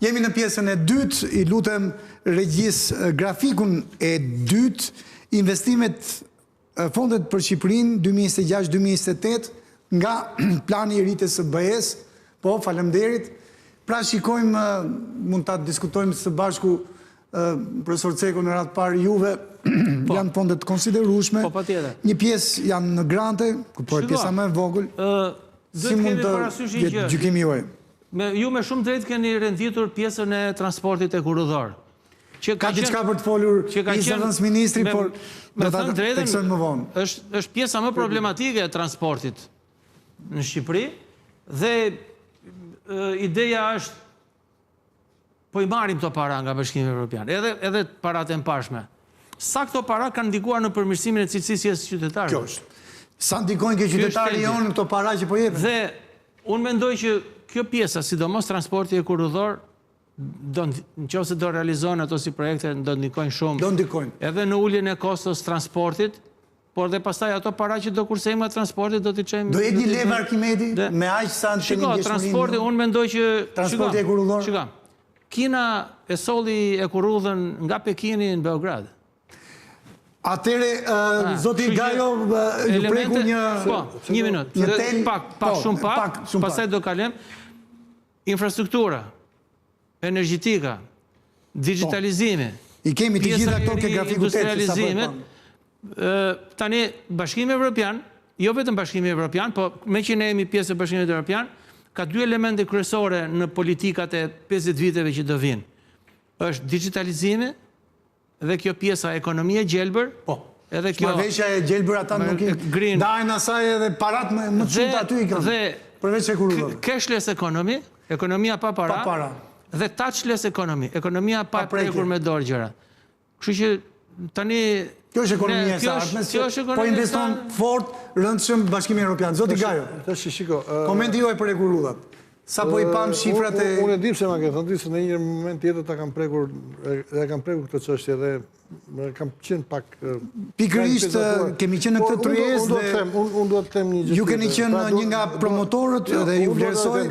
Jemi në pjesën e dytë, I lutem regjis grafikun e dytë, investimet fondet për Shqipërinë 2026-2028 nga plani I rritjes së BE-s. Po, faleminderit. Pra shikojmë, mund ta diskutojmë së bashku profesor Ceko në radhë parë juve janë fondet konsiderueshme. Po, patjetër. Një pjesë janë në grante, ku po pjesa më e vogël. Si mund të jetë gjykimi juaj? Ju me shumë drejt keni renditur pjesën e transportit e kurudhor. Ka diçka për të folur I zëvendës ministri, por do ta teksojmë më vonë. Është pjesa më problematike e transportit në Shqipëri dhe ideja është po I marrim këto para nga Bashkimi Evropian, edhe parat e mparshme. Sa këto para kanë ndikuar në përmirësimin e cilësisë jetës së qytetarëve? Kjo është. Sa ndikojnë ke qytetari jonë këto para që po jepin? Dhe unë mendoj që kjo pjesa, sidomos transporti e kurudhor, nëse do realizohen ato si projekte, do ndikojnë shumë. Do ndikojnë. Edhe në uljen e kostos transportit, por dhe pastaj ato para që do kursejmë nga transportit, do t'i çejmë. Do jetë një levë Arkimedi me aq sa në Shiko, transporti, unë mendoj që transporti e kurudhor. Shiko, Kina e solli e kurudhën nga Pekini në Beograd. Atere, zoti Gajo, ju preku një... Po, një minut. Pak, shumë pak, pastaj do kalem. Infrastruktura, energjetika, digitalizimi, I kemi të gjitha këto ke grafiku 8. Tani, Bashkimi Evropian, jo vetëm Bashkimi Evropian, po me që ne jemi pjesë e Bashkimit Evropian, ka dy elemente kryesore në politikat e 50 viteve që do vinë. Është digitalizimi, dhe kjo pjesa ekonomia gjelbër, edhe kjo... Shmarveshja e gjelbër ata nuk I dajnë asaj edhe parat më të shumë aty I kanë, përveç e kurudhër. Cashless economy, ekonomia pa para, dhe touchless economy, ekonomia pa prekur me dorë gjëra. Kështu që tani... Kjo është ekonomia e ardhmes, po investon fort rëndësishëm Bashkimi Evropian. Zoti Gajo, komenti juaj për e kurudhat. Sa po I pam shifrat e... Unë e dim se ma ke thënë se në një moment tjetër ta kam prekur këtë çështje dhe kam qenë pak... Pikërisht kemi qenë në këtë tryezë dhe... Unë do të them një gjë. Ju keni qenë një nga promotorët dhe ju vlerësoj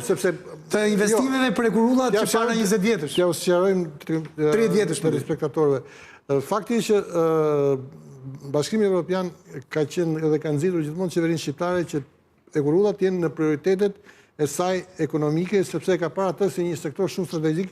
të investimeve për e kurudhat që para 20 vjetësh. Ja u sqarojmë 30 vjetësh të spektatorëve. Fakti që Bashkimi Evropian ka qenë edhe ka nxitur gjithmonë qeverinë shqiptare që e kurudhat jenë në prioritetet e saj ekonomike, sepse ka para të si një sektor shumë strategjik,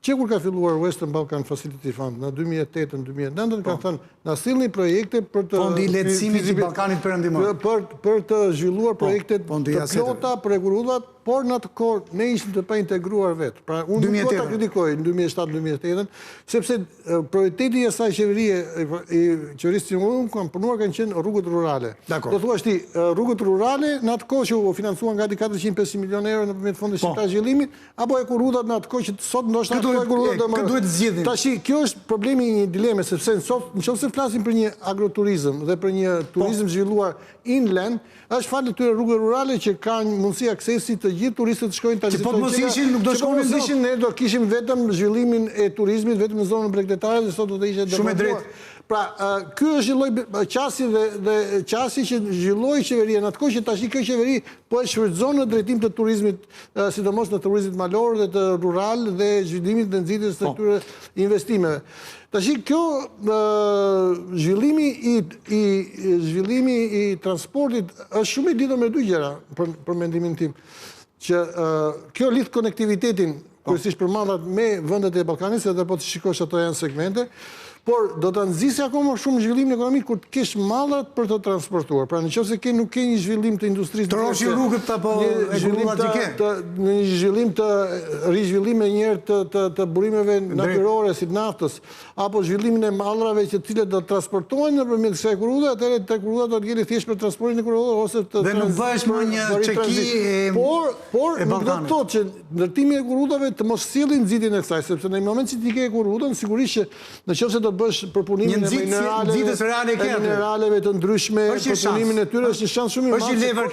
që kur ka filluar Western Balkan Facility Fund në 2008-2009, kanë thënë, na sillni projekte për të... Fondi I lehtësimit I Ballkanit Perëndimor. Për të zhvilluar projekte të plota për e kurudhat, por në atë kohë ne ishim të pa integruar vetë. Pra, unë nuk ta kritikoj në 2007-2008, sepse prioriteti e saj qeverisë që unë kam punuar kanë qenë rrugët rurale. Do thuash ti, rrugët rurale në atë kohë që u financuan gati 450 milionë euro nëpërmjet Fondit Shqiptar Zhvillimit, apo e kurudhat në atë kohë që sot ndoshta Këtë duhet zgjidhim. Tashi, kjo është problemi I një dileme, sepse nëse flasim për një agroturizëm dhe për një turizëm zhvilluar inland, është falë të rrugë rurale që kanë mundësi aksesi të gjithë turistët të shkojnë të vizitojnë. Që po të mos ishin, nuk do shkonin dot. Ne do kishim vetëm zhvillimin e turizmit, vetëm në zonën bregdetare dhe sot do të ishte shumë e drejtë. Pra, ky është lloj qasi dhe qasi që zhvilloi qeveria në atë kohë që tash kjo qeveri po e shfrytëzon në drejtim të turizmit, sidomos në turizmin malor dhe të rural dhe zhvillimit dhe nxitjes së këtyre investimeve. Tash kjo zhvillimi I transportit është shumë I lidhur me dy gjëra për mendimin tim, që kjo lidh konektivitetin kryesisht për mallat me vendet e Ballkanit, edhe po të shikosh ato janë segmente, por do të nxjisë akoma shumë zhvillimin ekonomik kur të kesh mallat për të transportuar. Pra nëse nuk ke një zhvillim të industrisë, të roshi rrugët apo e kurudhat që ke. Në një zhvillim të rizhvillim e njerë të burimeve natyrore si naftës, apo zhvillimin e mallrave që cilët do të transportohen nëpërmjet kësaj kurudhe, atëherë te kurudha do të gjeni thjesht për transportin e kurudhave ose të dhe nuk bëhesh më një çeki por nuk do të thotë që ndërtimi e kurudhave të mos sillin nxitjen e kësaj, sepse në moment që ti ke kurudhën, sigurisht që nëse do bësh përpunimin e mineraleve të ndryshme, përpunimin e tyre është një shans shumë I madh,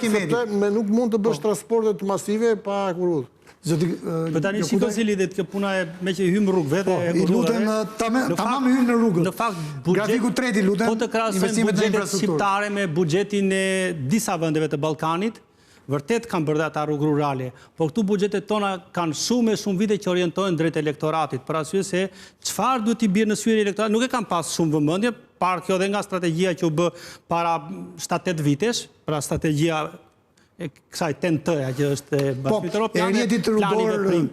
sepse nuk mund të bësh transporte të masive pa kurudhë. Për tani shiko si lidhet kjo puna me që hymë rrugëve dhe e kurudhave. Tamam hymë në rrugët. Në fakt, grafiku 3 lutem, po të krahasojmë buxhetet shqiptare me buxhetin e disa vendeve të Ballkanit, vërtet kanë bërë ata rrugë rurale, po këtu buxhetet tona kanë shumë vite që orientohen drejt elektoratit, për arsye se çfarë duhet t'i bjerë në syrin elektorat, nuk e kanë pas shumë vëmendje, parë kjo dhe nga strategjia që u bë para 7-8 vitesh, pra strategjia e kësaj TEN-T-ja që është bashkimit evropian, plani veprim.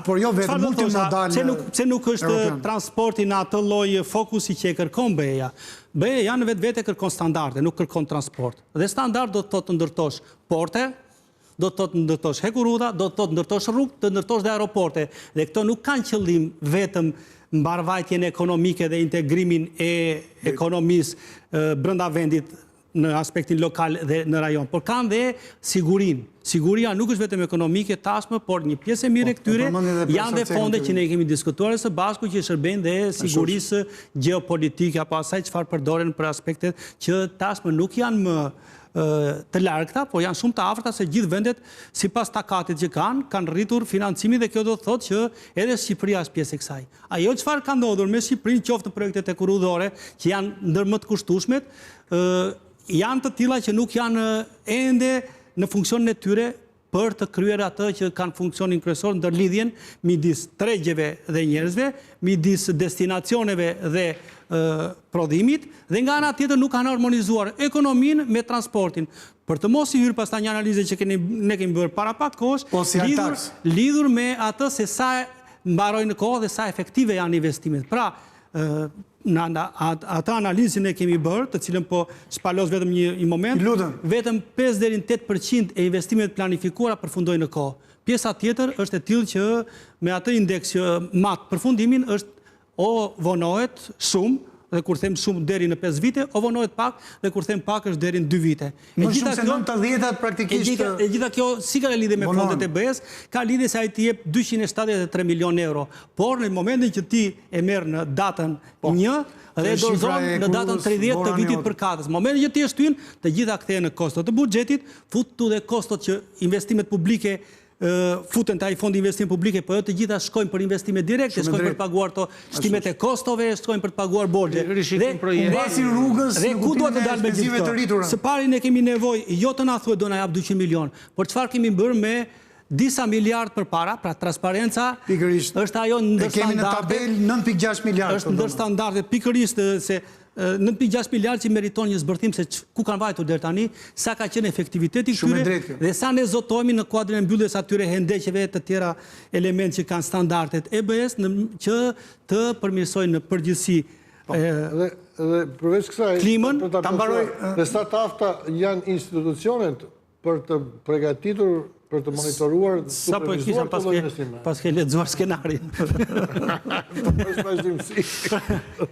Por jo vetëm multimodal. Se nuk është transporti në atë lloj fokusi që e kërkon BE-ja. BE-ja në vetvete kërkon standarde, nuk kërkon transport. Dhe standard do të thotë ndërtosh porte, do të thotë ndërtosh hekurudha, do të thotë ndërtosh rrugë, të ndërtosh dhe aeroporte. Dhe këto nuk kanë qëllim vetëm mbarvajtjen ekonomike dhe integrimin e ekonomisë brenda vendit në aspektin lokal dhe në rajon, por kanë dhe sigurin. Siguria nuk është vetëm ekonomike tashmë, por një pjesë e mirë e këtyre janë dhe fonde që ne kemi diskutuar së bashku që shërbejnë dhe sigurisë geopolitike apo asaj çfarë përdoren për aspektet që tashmë nuk janë më të largëta, por janë shumë të afërta se gjithë vendet sipas takatit që kanë rritur financimin dhe kjo do të thotë që edhe Shqipëria është pjesë e kësaj. Ajo çfarë ka ndodhur me Shqipërinë, qoftë në projektet ekurudhore, që janë ndër më të kushtueshmet, janë të tilla që nuk janë ende në funksionin e tyre për të kryer atë që kanë funksionin kryesor ndër lidhjen midis tregjeve dhe njerëzve, midis destinacioneve dhe prodhimit, dhe nga ana tjetër nuk kanë harmonizuar ekonominë me transportin. Për të mos i hyrë pastaj një analizë që ne kemi bërë para pak kohësh, lidhur me atë se sa mbarojnë në kohë dhe sa efektive janë investimet. Pra, në atë analizën e kemi bërë, të cilën po shpalos vetëm një moment, vetëm 5-8% e investimet planifikuara përfundojnë në kohë. Pjesa tjetër është e tillë që me atë indeks që mat përfundimin është o vonohet shumë, dhe kur them shumë deri në 5 vite, o vonohet pak, dhe kur them pak është deri në 2 vite. Më shumë se 90-at praktikisht... E gjitha kjo si ka lidhje me fondet e BE-s, ka lidhje se ai t'i jep 273 milion euro. Por në momentin që ti e merr në datën 1 dhe dorëzon në datën 30 të vitit përkatës. Në momentin që ti e shtyn, të gjitha kthehen në kostot të buxhetit, futu dhe kostot që investimet publike futen të ai fondi investime publike, po jo të gjitha shkojnë për investime direkte, shkojnë për të paguar to shtimet e kostove, shkojnë për të paguar borxhe. Dhe ku duhet të dalë me gjithë këto? Së pari ne kemi nevojë jo të na thuhet do na jap 200 milion, por çfarë kemi bërë me disa miliard përpara, pra transparenca është ajo ndër standarde. Kemi në tabel 9.6 miliard. Është ndër standarde pikërisht se 9.6 miliard që meriton një zbërthim se ku kanë vajtur deri tani, sa ka qenë efektiviteti këtyre dhe sa ne zotohemi në kuadrin e mbylljes atyre hendeqeve të tjera elementë që kanë standardet e BE-s që të përmirësojnë në përgjithësi dhe përveç kësaj klimën, ta mbaroj, dhe startup-ta janë institucionet për të përgatitur për të monitoruar, supervizuar të lloj investime. Pas ke lexuar skenarin.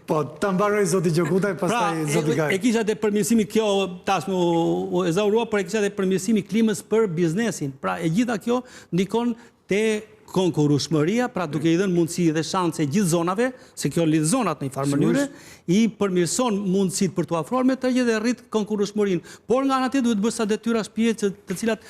Po, ta mbaroj zoti Gjokutaj, pastaj zoti Gaj. E kisha te përmirësimi kjo tashmë u ezaurua, por e kisha te përmirësimi klimës për biznesin. Pra e gjitha kjo ndikon te konkurrueshmëria, pra duke i dhënë mundësi dhe shanse gjithë zonave, se kjo lidh zonat në një farë mënyre, i përmirëson mundësitë për të afruar me tregje dhe rrit konkurrueshmërinë. Por nga ana tjetër duhet bërë sa detyra shpije të cilat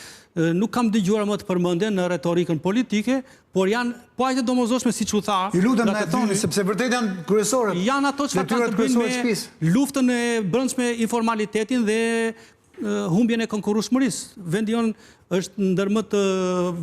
nuk kam dëgjuar më të përmendjen në retorikën politike, por janë po aq të domosdoshme siç u tha. Ju lutem na e thoni sepse vërtet janë kryesore. Janë ato çfarë kanë të bëjnë me luftën e brendshme, informalitetin dhe humbjen e konkurrueshmërisë. Vendi jon është ndër më të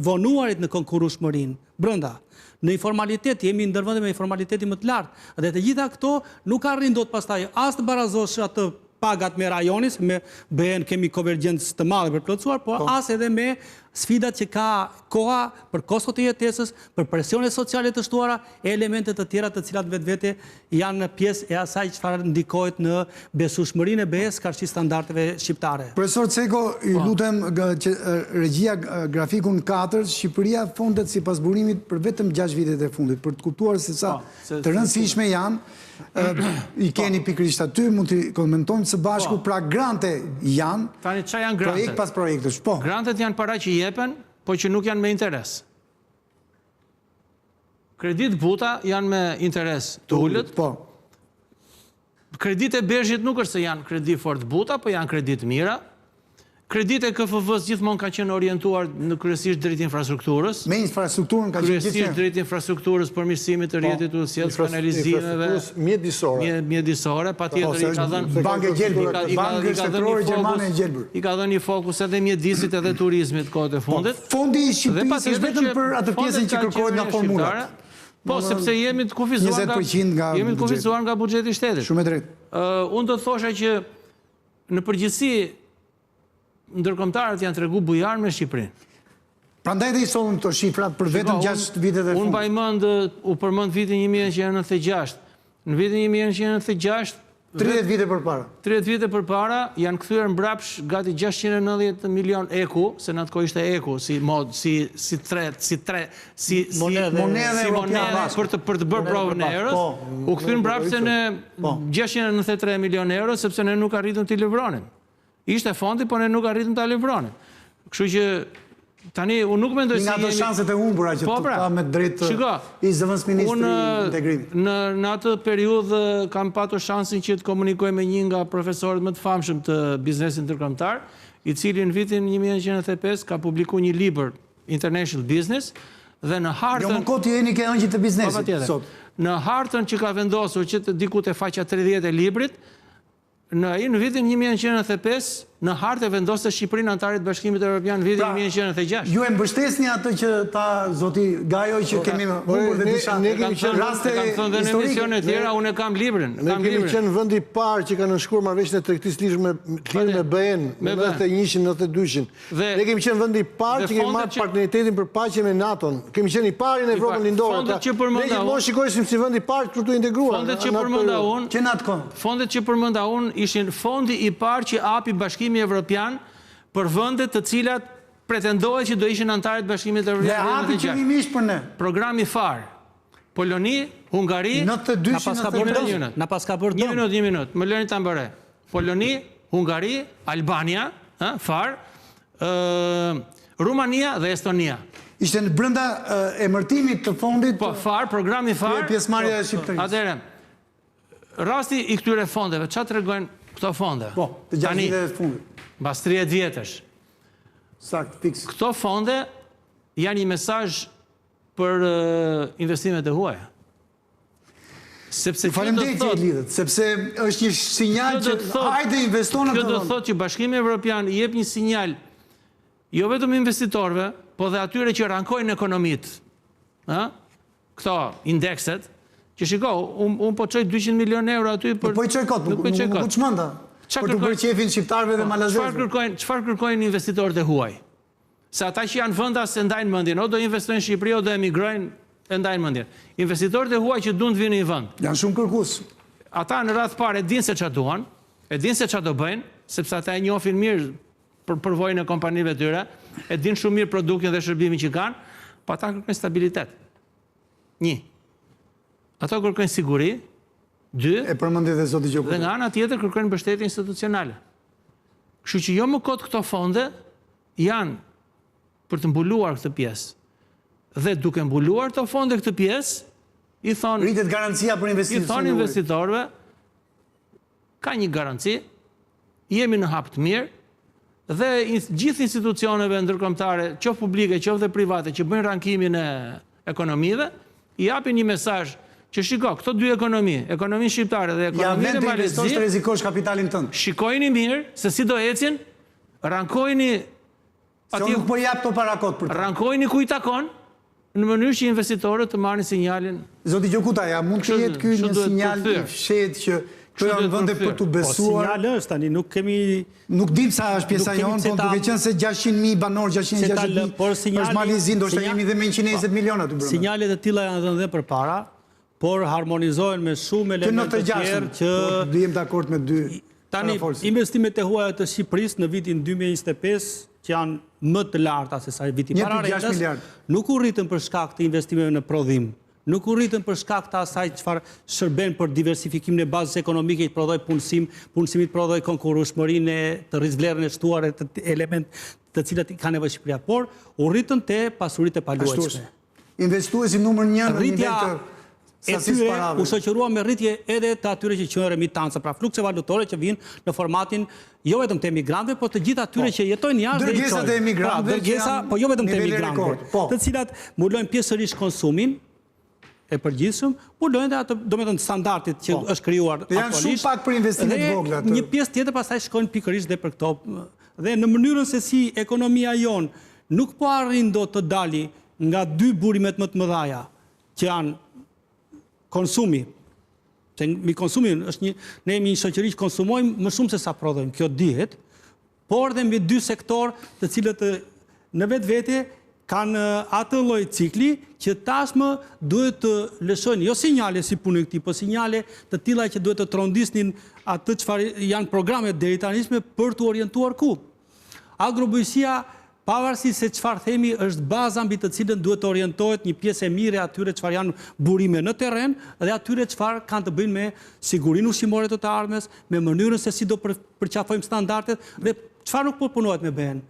vonuarit në konkurrueshmërinë brenda. Në informalitet jemi ndër vendet me informalitetin më të lartë. Dhe të gjitha këto nuk arrin dot pastaj as të barazosh atë pagat me rajonin, me BE-n kemi konvergjencë të madhe për plotësuar, por as edhe me sfidat që ka koha për kostot e jetesës, për presionet sociale të shtuara e elementet të tjera të cilat vetvete janë pjesë e asaj çfarë ndikohet në besueshmërinë e BE-s karshi standardeve shqiptare. Profesor Ceko, ju lutem regjia grafikun 4, Shqipëria fondet sipas burimit për vetëm 6 vitet e fundit, për të kuptuar se sa të rëndësishme janë. I keni pikërisht aty, mund të komentojmë së bashku, pra grante janë, tani çfarë janë grantet? Projekt pas projektesh. Po. Grantet janë para që jepen, po që nuk janë me interes. Kredit buta janë me interes të ulët. Po. Kredit e bergjit nuk është se janë kredi fort buta, po janë kredit mira. Kredite KFV-s gjithmonë kanë qenë orientuar në kryesisht drejt infrastrukturës. Me infrastrukturën ka qenë kryesisht drejt infrastrukturës, përmirësimit të rrjetit udhësjellës, kanalizimeve, mjedisore, patjetër i ka dhënë një fokus edhe mjedisit edhe turizmit kohët e fundit. Fondi i Shqipërisë është vetëm për atë pjesën që kërkohet nga formulat. Po, sepse jemi të kufizuar nga buxheti i shtetit. Shumë e drejtë. Unë do të thosha që në përgjithësi ndërkombëtarët janë tregu bujar me Shqipërinë. Prandaj dhe i solën këto shifrat për vetëm 6 vitet e fundit. Unë mbajmend, u përmend vitin 1996. Në vitin 1996 30 vite përpara. 30 vite përpara janë kthyer mbrapsh gati 690 milion eku, se në atë kohë ishte eku si monedhe për të bërë provën e erës. U kthyen mbrapsh në 693 milion euro sepse ne nuk arritëm t'i livronim. Ishte fondi, po ne nuk arritëm t'a livronim. Kështu që tani, unë nuk mendoj si jemi... Nga të shanset e humbura që të ta me drejtë i zëvendës ministri integrimit. Në atë periudhë kam patur shansin që të komunikoj me një nga profesorët më të famshëm të biznesit ndërkombëtar, i cili në vitin 1995 ka publiku një libër, International Business, dhe në hartën... Jo më koti jeni ke ëngjit të biznesit. Në hartën që ka vendosur që të diku të faqa 30 e librit, në vitin 1995, në hartë e vendosë të Shqipërinë antarit Bashkimit Evropian në vitin 1996. Ju e mbështesni atë që ta zoti Gajoj që kemi humbur dhe disha raste historike. Në tjera, unë e kam librin. Ne kemi qenë vendi parë që ka nënshkruar marrëveshjen e tregtisë lirë me BE-n, me 91-shin, 92-shin. Ne kemi qenë vendi parë që kemi marrë partneritetin për paqe me NATO-n. Kemi qenë i parë në Evropën lindore. Ne gjithmonë shikosim si vendi parë për të integruar. Fondet që përmenda unë ishin fondi i parë që api Bashkimi Evropian për vendet të cilat pretendohet që do ishin antarët Bashkimit Evropian. Dhe hapi qëllimisht për ne. Programi FAR. Poloni, Hungari... Na paska bërë dëm. Një minut. Më lëni ta mbërë. Poloni, Hungari, Albania, FAR, Rumania dhe Estonia. Ishte në brenda emërtimit të fondit... Po, FAR, programi FAR... Pjesëmarrja e Shqipërisë. Atere, rasti i këtyre fondeve, çfarë tregojnë këto fonde? Po, të 6 vite e fundit. Mbas 30 vjetësh. Sakt, fiks. Këto fonde janë një mesazh për investimet e huaja. Sepse faleminderit që lidhet, sepse është një sinjal që hajde investonë. Kjo do të thotë që Bashkimi Evropian i jep një sinjal jo vetëm investitorëve, po dhe atyre që rankojnë ekonomitë. Këto indekset, që shiko, unë po qoj 200 milion euro aty për... Po i qoj kot, nuk qmënda. Për të bërë qefin shqiptarve dhe malazezve. Qëfar kërkojnë investitorët e huaj? Se ata që janë vënda se ndajnë mëndjen, o do investojnë në Shqipëri, o do emigrojnë, e ndajnë mëndjen. Investitorët e huaj që duan të vinë i vënd. Janë shumë kërkus. Ata në radhë parë e dinë se që duan, e dinë se që do bëjnë, sepse ata e njohin mirë për përvojën e kompanive tyre, e dinë shumë mirë produktin dhe shërbimin që kanë, pa ata kërkojnë stabilitet. 1. Ato kërkojnë siguri, 2, dhe nga ana tjetër kërkojnë mbështetje institucionale. Kështu që jo më kot këto fonde janë për të mbuluar këtë pjesë. Dhe duke mbuluar këto fonde këtë pjesë, i thonë... Rritet garancia për investicion. I thonë investitorëve, ka një garanci, jemi në hap të mirë, dhe gjithë institucioneve ndërkombëtare, qoftë publike, qoftë dhe private, që bëjnë rankimin e ekonomive, i japin një mesazh që shiko, këto dy ekonomi shqiptare dhe ekonomi dhe malezi, të rrezikosh kapitalin tënd. Shikojni mirë se si do ecin, rankojni nuk po jap to parakot për ta. Rankojni ku i takon, në mënyrë që investitorët të marrin sinjalin. Zoti Gjokuta, ja mund të jetë ky një sinjal i fshet që këto janë vende për të besuar. Sinjal është tani, nuk kemi... Nuk dim sa është pjesa jonë, po duke qenë se 600.000 banor, 660.000, është Malezi, ndoshta jemi dhe me 120 miliona të brenda. Sinjalet e tilla janë dhënë dhe përpara, por harmonizohen me shumë elemente të tjerë që... Do jem dakord me dy. Tani, investimet e huaja të Shqipërisë në vitin 2025, që janë më të larta se sa viti pararendës, nuk u rritën për shkak të investimeve në prodhim, nuk u rritën për shkak të asaj çfarë shërben për diversifikimin e bazës ekonomike, të prodhoj punësim, punësimit prodhoj konkurrueshmërinë të rizvlerën e shtuar të element të cilat ka nevojë Shqipëria, por u rritën te pasuritë e paluajtshme. Investuesi numër 1 në nivel të e tyre u shoqërua me rritje edhe të atyre që quhen remitanca, pra flukse valutore që vinë në formatin jo vetëm të emigrantëve, por të gjithë atyre që jetojnë jashtë dhe dërgesat e emigrantëve, po jo vetëm të emigrantëve, të cilat mbulojnë pjesërisht konsumin e përgjithshëm, mbulojnë dhe atë, domethënë standardit që është krijuar aktualisht. Janë shumë pak për investimet të vogla. Një pjesë tjetër pastaj shkojnë pikërisht dhe për këto. Dhe në mënyrën se si ekonomia jonë nuk po arrin dot të dali nga dy burimet më të mëdha që janë konsumi. Se mi konsumin është ne jemi një shoqëri që konsumojmë më shumë se sa prodhojmë, kjo dihet, por dhe mbi dy sektor të cilët në vetvete kanë atë lloj cikli që tashmë duhet të lëshojnë jo sinjale si punë këtij, po sinjale të tilla që duhet të trondisnin atë çfarë janë programet deri tani për të orientuar ku. Agrobujësia, pavarësisht se çfarë themi, është baza mbi të cilën duhet të orientohet një pjesë e mirë e atyre çfarë janë burime në terren dhe atyre çfarë kanë të bëjnë me sigurinë ushqimore të ardhmes, me mënyrën se si do përqafojmë standardet dhe çfarë nuk po punohet me BE-n.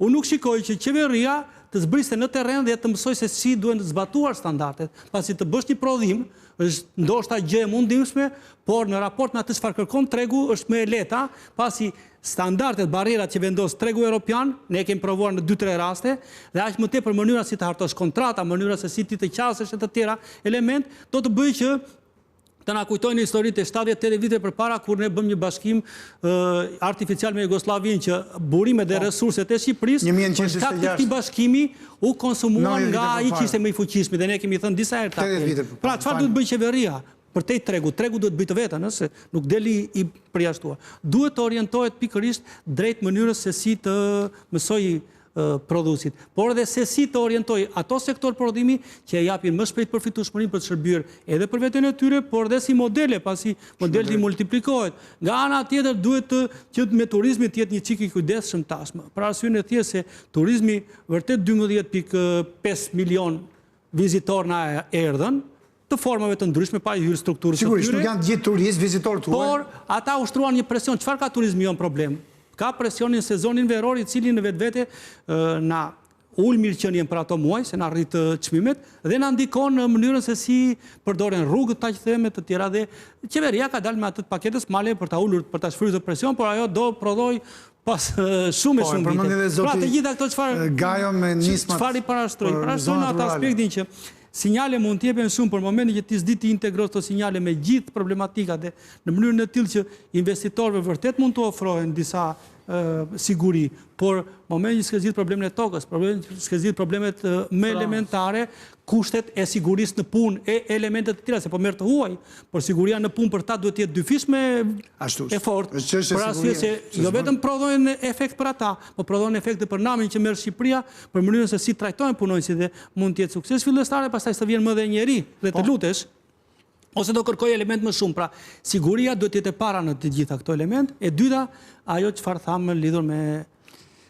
Unë nuk shikoj që qeveria të zbriste në terren dhe të mësoj se si duhen të zbatuar standardet, pasi të bësh një prodhim është ndoshta gjë e mundimshme, por në raport me atë çfarë kërkon tregu është më e lehta, pasi standardet, barrierat që vendos tregu evropian, ne kemi provuar në 2-3 raste, dhe aq më tepër mënyra si të hartosh kontrata, mënyra se si ti të qasesh e të tjera element, do të bëjë që të na kujtojnë historitë e 70-80 vite përpara kur ne bëm një bashkim artificial me Jugosllavinë që burimet dhe resurset e Shqipërisë për shkak të këtij bashkimi u konsumuan nga ai që ishte më i fuqishëm dhe ne kemi thënë disa herë. Pra çfarë duhet bëjë qeveria? Për te tregu duhet bëjë të vetën, se nuk deli i përjashtuar. Duhet të orientohet pikërisht drejt mënyrës se si të mësoj prodhuesit, por edhe se si të orientoj ato sektor prodhimi që e japin më shpejt përfitueshmërinë për të shërbyer edhe për veten e tyre, por edhe si modele, pasi modeli multiplikohet. Nga ana tjetër duhet që me turizmi të jetë një çik i kujdesshëm tashmë. Për arsyeën e thjeshtë se turizmi vërtet 12.5 milion vizitorë na erdhën, të formave të ndryshme pa i hyrë strukturës së tyre. Sigurisht, nuk janë të gjithë turistë, vizitorë tuaj. Por ata ushtruan një presion. Çfarë ka turizmi jon problem? Ka presionin sezonin veror i cili në vetvete na ul mirëqenien për ato muaj, se na rrit çmimet dhe na ndikon në mënyrën se si përdoren rrugët, ta që theme të tjera dhe qeveria ka dalë me atë paketës male për ta ulur, për ta shfryrë të presion, por ajo do prodhoj pas shumë vite. Pra të gjitha këto çfarë i parashtroj në atë aspektin që sinjale mund të jepen shumë, për momentin që ti s'di të integrosh këto sinjale me gjithë problematikat dhe në mënyrën e tillë që investitorëve vërtet mund të ofrohen disa siguri, por momentin që s'ke zgjidhur problemet e tokës, momentin që s'ke zgjidhur problemet më elementare, kushtet e sigurisë në punë e elementet të tjera, se po merr të huaj, por siguria në punë për ta duhet të jetë dyfish me efort, për arsye se jo vetëm prodhojnë efekt për ata, por prodhojnë efekte për namin që merr Shqipëria, për mënyrën se si trajtojnë punonjësit dhe mund të jetë sukses fillestare, pastaj të vjen më dhe njeri dhe të lutesh, ose do kërkoj element më shumë. Pra, siguria duhet të jetë e para në të gjitha këto element, e dyta, ajo çfarë thamë lidhur me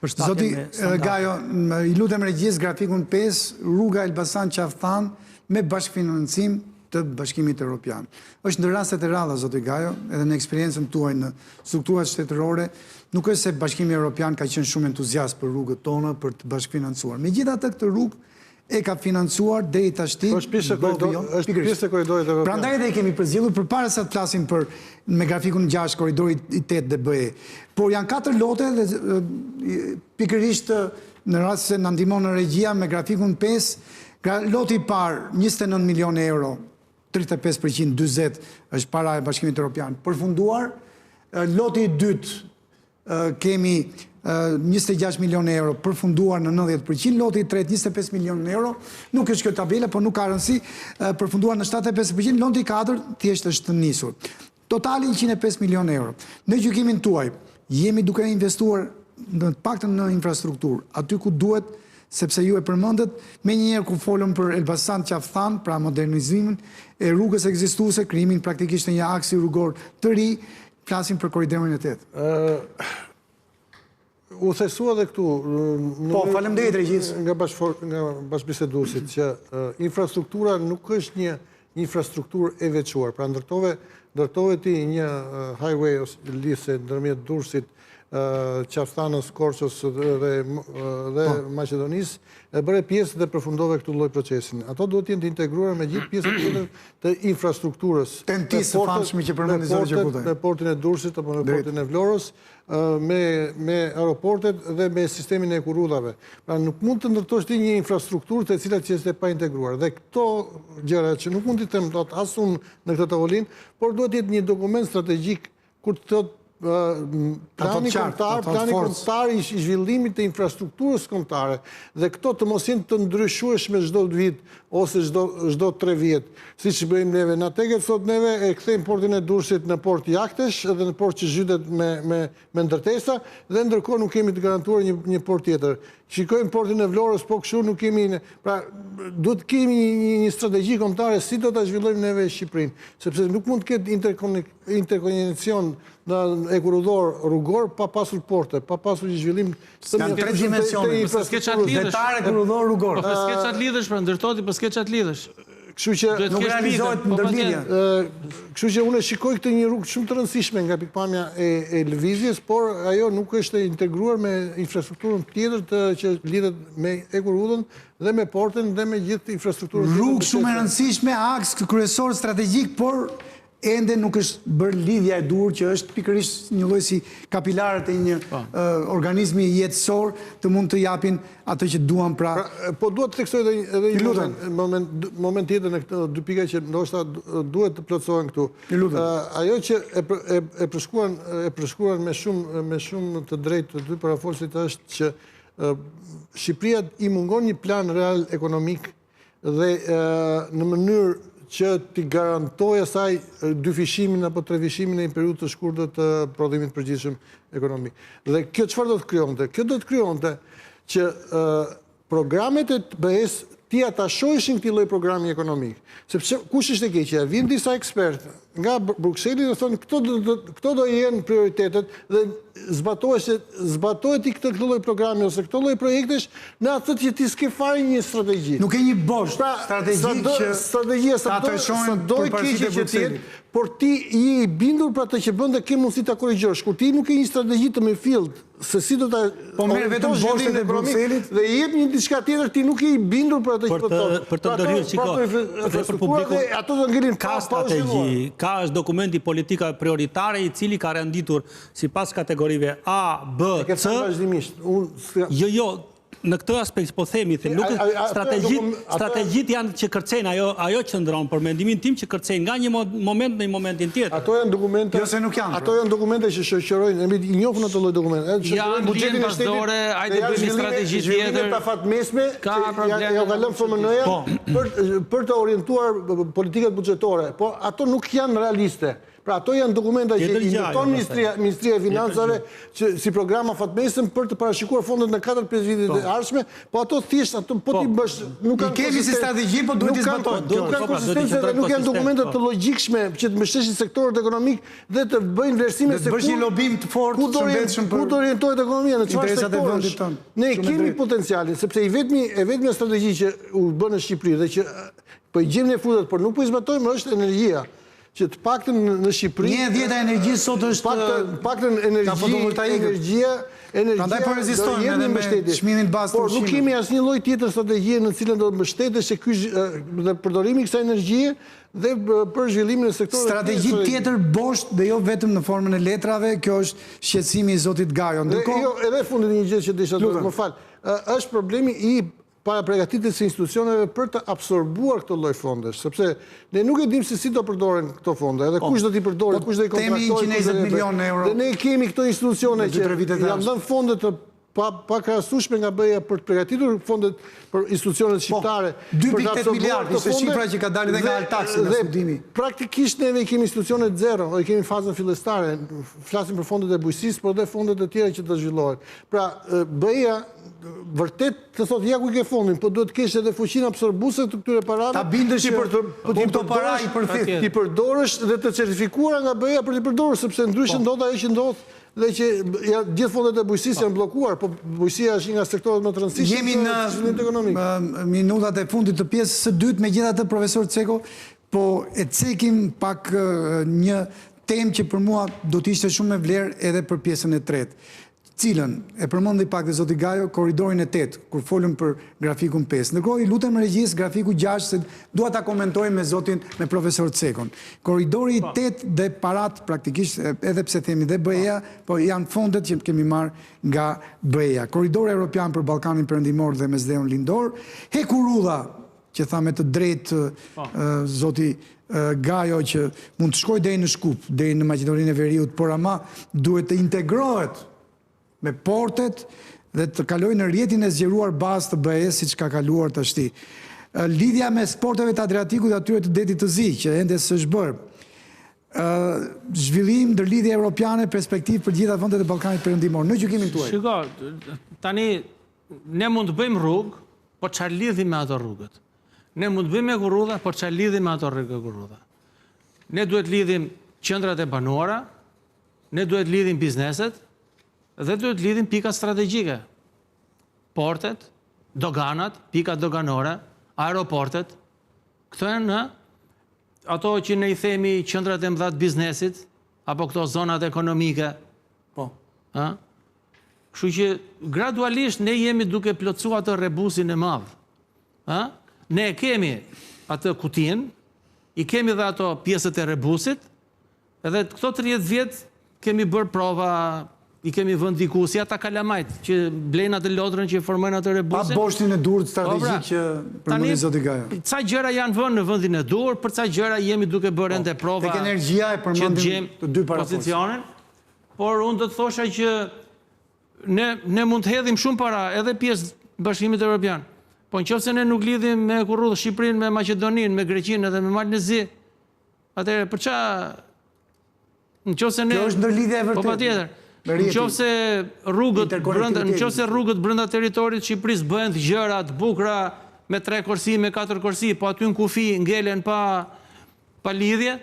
përshtatjen me standardet. Zoti Gajo, i lutem regjisë grafikun 5, rruga Elbasan Qafthan me bashkëfinancim të Bashkimit Evropian. Është në rastet e rralla, zoti Gajo, edhe në eksperiencën tuaj në strukturat shtetërore, nuk është se Bashkimi Evropian ka qenë shumë entuziast për rrugët tona për të bashkëfinancuar. Megjithatë këtë rrugë e ka financuar deri tashti. Është pjesë e korridorit evropian. Prandaj edhe e kemi përzgjedhur përpara se të flasim për me grafikun 6 korridori i 8 dhe BE. Por janë 4 lote dhe pikërisht në rast se na ndihmon në regjia me grafikun 5, loti i parë 29 milionë euro, 35% 40 është para e Bashkimit Evropian përfunduar. Loti i dytë kemi 26 milionë euro përfunduar në 90%, loti i tretë 25 milionë euro, nuk është kjo tabela, por nuk ka rëndësi, përfunduar në 75%, loti i katërt thjesht është nisur. Totali 105 milionë euro. Në gjykimin tuaj, jemi duke investuar në paktën në infrastrukturë, aty ku duhet, sepse ju e përmendet, me njëherë ku folëm për Elbasan Qafthan, pra modernizimin e rrugës ekzistuese, krijimin praktikisht të një aksi rrugor të ri, flasim për korridorin e 8. U thesua dhe këtu, faleminderit regjisë, nga bashkëbiseduesit, që infrastruktura nuk është një infrastrukturë e veçuar. Pra ndërtove ti një highway ose lidhje ndërmjet Durrësit Qafstanës, Korçës dhe Maqedonisë, e bëre pjesë dhe përfundove këtë lloj procesin. Ato duhet të jenë të integruar me gjithë pjesët tjetër të infrastrukturës. Tentisë famshme që përmendi zoti Gjekuta. Me portin e Durrësit apo me portin e Vlorës, me aeroportet dhe me sistemin e kurudhave. Pra nuk mund të ndërtosh ti një infrastrukturë të cilat që është pa integruar. Dhe këto gjëra që nuk mund të them dot as unë në këtë tavolinë, por duhet të jetë një dokument strategjik kur të thotë plani kombëtar i zhvillimit të infrastrukturës kombëtare dhe këto të mos jenë të ndryshueshme çdo vit ose çdo 3 vjet. Siç bëjmë neve në Ateget sot neve e kthejmë portin e Durrësit në port jahtesh edhe në port që zhytet me ndërtesa dhe ndërkohë nuk kemi të garantuar një port tjetër. Shikojmë portin e Vlorës, po kështu nuk kemi, pra duhet të kemi një strategji kombëtare si do ta zhvillojmë neve Shqipërinë, sepse nuk mund të ketë interkoneksion në ekurudhor rrugor pa pasur porte, pa pasur një zhvillim të 3 dimensione, detare ekurudhor rrugor. Po s'ke çat lidhësh për ndërtoti, po s'ke çat lidhësh. Kështu që nuk realizohet ndërlidhja. Kështu që unë shikoj këtë një rrugë shumë të rëndësishme nga pikpamja e lëvizjes, por ajo nuk është integruar me infrastrukturën tjetër që lidhet me ekurudhën dhe me portën dhe me gjithë infrastrukturën. Rrugë shumë e rëndësishme, aks kryesor strategjik, por ende nuk është bërë lidhja e dur që është pikërisht një lloj si kapilarët e një organizmi jetësor të mund të japin atë që duan pra. Po duhet të theksoj edhe një moment tjetër në këto dy pika që ndoshta duhet të plotësohen këtu. Ajo që e përshkruan me shumë të drejtë të dy parafolësit është që Shqipëria i mungon një plan real ekonomik dhe në mënyrë që t'i garantoj asaj 2 fishimin apo 3 fishimin e një periudhë të shkurtër të prodhimit përgjithshëm ekonomik. Dhe kjo çfarë do të krijonte? Kjo do të krijonte që programet e BE-s ti ata shohishin këtij lloj programi ekonomik. Sepse kush është e keqja? Vin disa ekspertë nga Brukseli dhe thonë këto do jenë prioritetet dhe zbatohet i këtë lloj programi ose këtë lloj projektesh në atë që ti s'ke fare një strategji. Nuk e një bosh strategjik që strategjia sa do i keqe që ti jetë, por ti i bindur për atë që bën dhe ke mundësi ta korrigjosh. Kur ti nuk ke një strategji të mirëfillt se si do ta merr vetëm boshtet e Brukselit dhe i jep një diçka tjetër, ti nuk je i bindur për atë që po thotë. Për të ndërhyrë për publikun, ato do ngelin ka strategji, ka është dokumenti politika prioritare i cili ka renditur sipas kategorive A, B, C. Jo, në këtë aspekt po themi, strategjit janë që kërcejnë, ajo që ndronë, për mendimin tim që kërcejnë nga një moment në një momentin tjetër. Ato janë dokumente që shoqërojnë, i njohën ato lloj dokumente. Janë lidhje bashkëdore, hajde bëjmë një strategji tjetër. Ka fatmesme, jo ka lënë FMN-ja për të orientuar politikat buxhetore, po ato nuk janë realiste. Pra ato janë dokumenta që i ndërton Ministria e Financave si programa fatmesëm për të parashikuar fondet në 4-5 vitet e ardhshme, po ato thjesht po ti bësh nuk kanë kemi si strategji, po duhet të zbatohen. Nuk kanë konsistencë dhe nuk janë dokumente të logjikshme që të mbështesin sektorët ekonomik dhe të bëjnë vlerësime se bësh një lobim të fortë shëndetshëm për ku do orientohet ekonomia në çfarë sektori. Ne kemi potencialin, sepse e vetmja strategji që u bën në Shqipëri dhe që po i gjejmë ne frutat, por nuk po i zbatojmë është energjia. Që të paktën në Shqipëri... 1/10 e energjisë sot është... Paktën energjia... Prandaj po rezistojmë edhe me çmimin bazë të por nuk kemi asnjë lloj tjetër strategjie në cilën do të mbështetesh se ky dhe përdorimi i kësaj energjie dhe për zhvillimin e sektorit. Strategji tjetër bosh dhe jo vetëm në formën e letrave, kjo është shqetësimi i zotit Gajo. Jo, edhe fundit një gjë që desha të më fal. Është problemi i para përgatitjes së institucioneve për të absorbuar këtë lloj fondesh, sepse ne nuk e dimë se si do përdoren këto fonde, edhe kush do t'i përdorë, kush do i kontraktojë. Temi 120 milionë euro. Dhe ne kemi këto institucione që janë dhënë fonde të pa krahasueshme nga BE-ja për të përgatitur fondet për institucionet shqiptare. 2.8 miliardë ishte shifra që ka dalë dhe nga Altaxi në studimi. Praktikisht neve kemi institucionet zero, i kemi fazën fillestare, flasim për fondet e bujqësisë, por edhe fondet e tjera që të zhvillohen. Pra, BE-ja vërtet të thotë ja ku i ke fondin, po duhet të kesh edhe fuqinë absorbuese të këtyre parave. Ta bindesh që këto para i përfit. Ti përdorësh dhe të certifikuara nga BE-ja për të përdorur, sepse ndryshe ndodh ajo që ndodh dhe që gjithë fondet e bujqësisë janë bllokuar, po bujqësia është një nga sektorët më të rëndësishëm. Jemi në minutat e fundit të pjesës së dytë, megjithatë profesor Ceko, po e cekim pak një temë që për mua do t'ishte shumë me vlerë edhe për pjesën e tretë, cilën e përmendi pak dhe zoti Gajo, korridorin e 8, kur folëm për grafikun 5. Ndërkohë i lutem regjis grafiku 6, se dua ta komentoj me profesor Cekon. Korridori 8 dhe parat praktikisht, edhe pse themi dhe BE-ja, po janë fondet që kemi marrë nga BE-ja. Korridori Evropian për Ballkanin Perëndimor dhe Mesdheun Lindor, Hekurudha, që tha me të drejtë zoti Gajo që mund të shkoj deri në Shkup, deri në Maqedoninë e Veriut, por ama duhet të integrohet me portet dhe të kaloj në rjetin e zgjeruar bazë të BE-s siç ka kaluar tashti. Lidhja me sporteve të Adriatikut dhe atyre të Detit të Zi, që ende s'është bërë. Zhvillim ndërlidhje europiane, perspektivë për gjitha vendet e Ballkanit Perëndimor. Në gjykimin tuaj. Shiko, tani ne mund të bëjmë rrugë, por çfarë lidhim me ato rrugët? Ne mund të bëjmë Hekurudha, por çfarë lidhim me ato Hekurudha? Ne duhet lidhim qendrat e banuara, ne duhet lidhim bizneset, dhe duhet lidhim pikat strategjike. Portet, doganat, pikat doganore, aeroportet, këto janë ato që ne i themi qendrat e mëdha të biznesit, apo këto zonat ekonomike. Po. Kështu që gradualisht ne jemi duke plotësuar atë rebusin e madh. Ne kemi atë kutin, i kemi dhe ato pjesët e rebusit, edhe këto 30 vjet kemi bërë prova, i kemi vënd diku, si ata kalamajt, që blejnë atë lodrën që formojnë atë rebusin. Pa boshtin e durët strategjik që përmëndi zoti Gajo. Ca gjëra janë vënë në vëndin e dur, për ca gjëra jemi duke bërë ende prova tek energjia e përmendim të dy pozicionin, por unë do të thosha që ne mund të hedhim shumë para, edhe pjesë Bashkimit Evropian, po nëse ne nuk lidhim me Hekurudha Shqipërinë, me Maqedoninë, me Greqinë edhe me Malin e Zi, atëherë për ça nëse ne... Kjo është ndërlidhja e vërtetë. Po patjetër. Nëse rrugët brenda territorit Shqipërisë bëhen të gjëra të bukura me 3 korsi, me 4 korsi, po aty në kufi ngelen pa lidhje.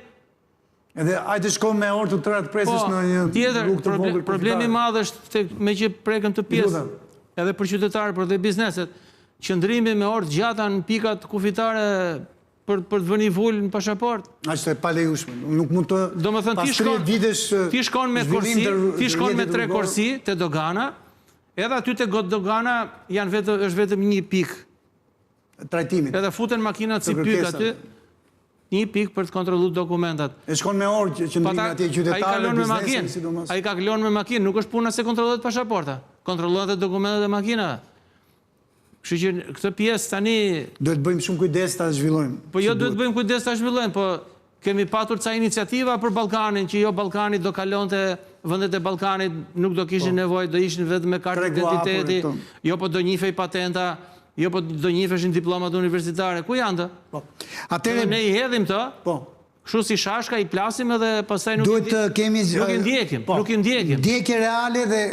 Edhe hajde shkojmë me orë të tëra të presës në një rrugë të vogël. Problemi i madh është me që prekën të pjesë, edhe për qytetarët, për dhe bizneset, qëndrimi me orë të gjata në pikat kufitare për të vënë vull në pasaport. Ashtë e pa lejushme. Nuk mund të pas 3 vitesh ti shkon me 3 korsi te dogana, edhe aty te dogana është vetëm një pikë trajtimit. Edhe futen makinat si pyk aty, një pikë për të kontrolluar dokumentat. E shkon me orë qëndrimi atje qytetarë, biznesin, sidomos. Ai ka kalon me makinë, nuk është puna se kontrollohet pasaporta, kontrollohet edhe dokumentat e makinave. Kështu që këtë pjesë tani... Duhet bëjmë shumë kujdes ta zhvillojmë. Po jo duhet bëjmë kujdes ta zhvillojmë, po kemi patur ca iniciativa për Ballkanin, që jo Ballkani do kalonte, vendet e Ballkanit nuk do kishin nevojë, do ishin vetëm me kartë identiteti, jo po do njihej patenta, jo po do njiheshin diplomat universitare. Ku janë të? Po. Atëherë ne i hedhim të. Po. Kështu si shashka i plasim edhe pastaj nuk i ndjekim. Ndjekje reale dhe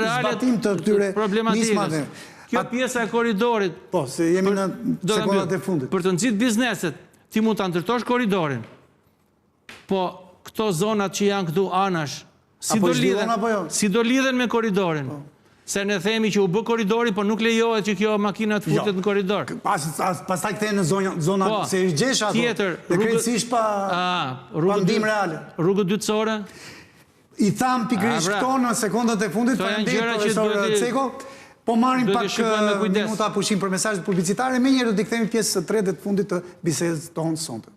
zbatim të këtyre nismave. Kjo pjesa e korridorit... Po, se jemi në sekondat e fundit. Për të nxitur bizneset, ti mund të ndërtosh korridorin. Po, këto zonat që janë këtu anash, si do lidhen me korridorin? Se ne themi që u bë korridori, po nuk lejohet që kjo makina të futet në korridor. Pastaj kthehen në zonat se i gjesh ato. Tjetër, dhe krejtësisht pa ndim reale. Rrugët dytësore? I tham pikërisht këto në sekondat e fundit, faleminderit profesor Ceko. Po marrim pak minuta pushim për mesazhet publicitare, menjëherë do të kthehemi pjesës së tretë të fundit të bisedës tonë sonte.